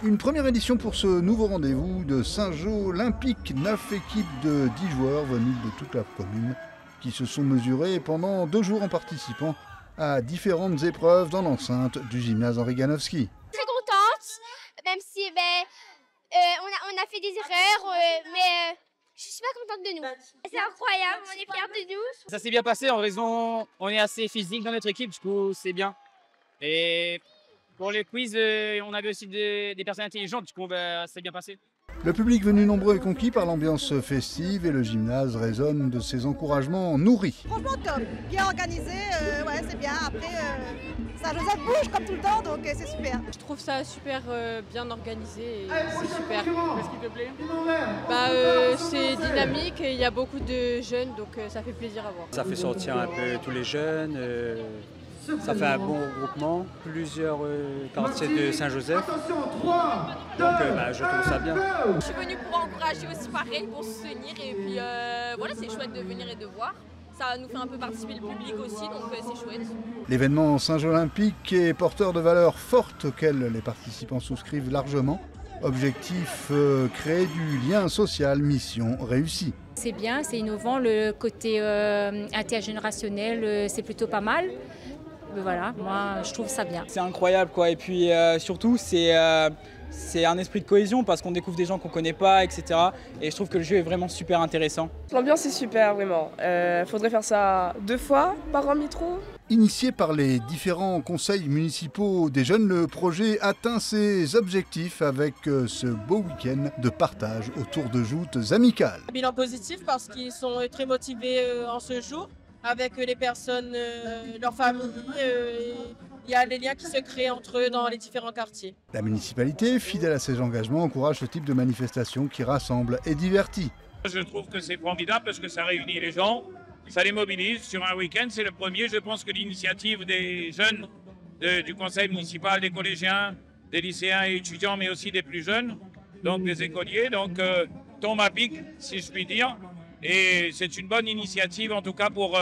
Une première édition pour ce nouveau rendez-vous de Saint-Jean olympique. 9 équipes de 10 joueurs venus de toute la commune qui se sont mesurés pendant 2 jours en participant à différentes épreuves dans l'enceinte du gymnase Henri Ganowski. Très contente, même si on a fait des erreurs, mais je suis pas contente de nous. C'est incroyable, on est fiers de nous. Ça s'est bien passé en raison, on est assez physique dans notre équipe, du coup c'est bien. Et pour les quiz, on avait aussi des personnes intelligentes, du coup ça s'est bien passé. Le public venu nombreux est conquis par l'ambiance festive et le gymnase résonne de ses encouragements nourris. Franchement top, bien organisé, ouais c'est bien. Après, Saint-Joseph bouge comme tout le temps, donc c'est super. Je trouve ça super bien organisé et c'est super. Qu'est-ce qui te plaît? C'est dynamique et il y a beaucoup de jeunes, donc ça fait plaisir à voir. Ça fait sortir un peu tous les jeunes, ça fait un bon regroupement, plusieurs quartiers de Saint-Joseph, donc je trouve ça bien. Je suis venue pour encourager aussi pareil, pour soutenir et puis voilà, c'est chouette de venir et de voir. Ça nous fait un peu participer le public aussi, donc c'est chouette. L'événement Saint-Jean olympique est porteur de valeurs fortes auxquelles les participants souscrivent largement. Objectif, créer du lien social, mission réussie. C'est bien, c'est innovant, le côté intergénérationnel, c'est plutôt pas mal. Voilà, moi je trouve ça bien. C'est incroyable quoi, et puis surtout c'est un esprit de cohésion parce qu'on découvre des gens qu'on ne connaît pas, etc. Et je trouve que le jeu est vraiment super intéressant. L'ambiance est super, vraiment. Faudrait faire ça 2 fois par an, Mitro. Initié par les différents conseils municipaux des jeunes, le projet atteint ses objectifs avec ce beau week-end de partage autour de joutes amicales. Bilan positif parce qu'ils sont très motivés en ce jour avec les personnes, leurs familles. Il y a des liens qui se créent entre eux dans les différents quartiers. La municipalité, fidèle à ses engagements, encourage ce type de manifestation qui rassemble et divertit. Je trouve que c'est formidable parce que ça réunit les gens, ça les mobilise. Sur un week-end, c'est le premier. Je pense que l'initiative des jeunes du conseil municipal, des collégiens, des lycéens et étudiants, mais aussi des plus jeunes, donc des écoliers, tombe à pic, si je puis dire. Et c'est une bonne initiative, en tout cas, pour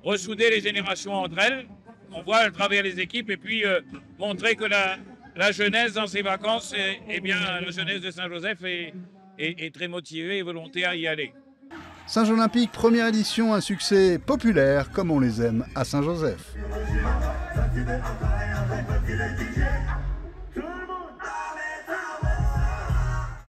ressouder les générations entre elles. On voit à travers les équipes et puis montrer que la jeunesse dans ses vacances, la jeunesse de Saint-Joseph est très motivée et volontaire à y aller. Saint-Jean olympique, première édition, un succès populaire comme on les aime à Saint-Joseph.